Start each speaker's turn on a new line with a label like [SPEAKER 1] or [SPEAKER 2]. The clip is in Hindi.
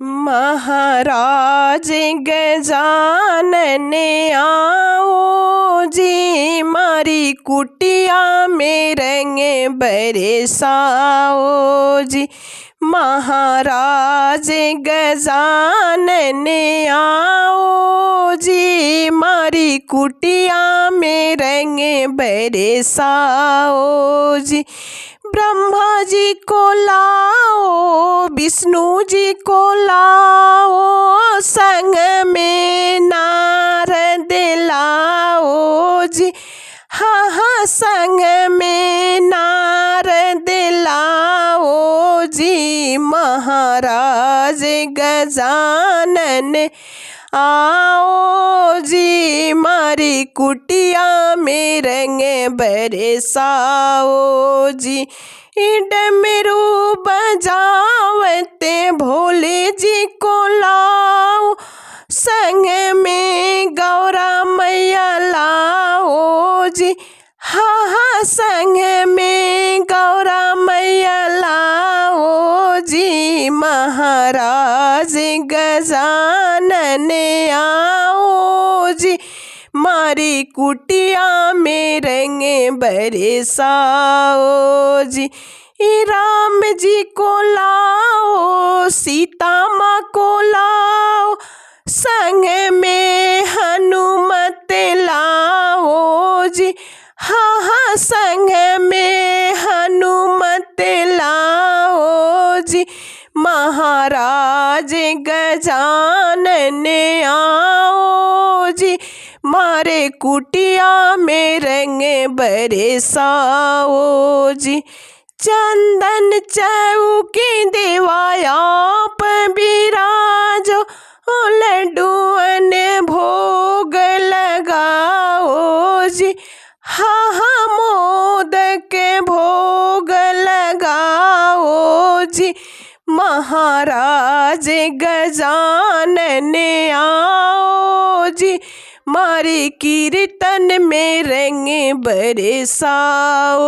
[SPEAKER 1] महाराज गजानन आओ जी, मारी कुटिया में रंग बरसाओ जी। महाराज गजानन आओ जी, मारी कुटिया में रंग बरसाओ जी। ब्रह्मा जी को लाओ, विष्णु जी को लाओ, संग में नारद लाओ जी। हाँ हाँ, संग में नारद लाओ जी। महाराज गजानन आओ जी, मारी कुटिया में रंग बरसाओ जी। डमरू बजावते भोले जी को लाओ, संग में गौरा मैया लाओ जी। हाँ हाँ, संग में गौरा मैया लाओ जी। महाराज गजानन आओ जी, मारी कुटिया में रंग बरसाओ जी। राम जी को लाओ, सीता माँ को लाओ, संग में हनुमत लाओ जी। हाँ हाँ, संग में हनुमत लाओ जी। महाराज गजानन आओ जी, मारे कुटिया में रंग बरसाओ जी। चंदन चौकी देवाया बिराजो, लड्डूअन भोग लगाओ जी। हाँ हाँ, मोदक भोग लगाओ जी। महाराज गजानन आओ जी, मारी कीर्तन में रंग बरसाओ।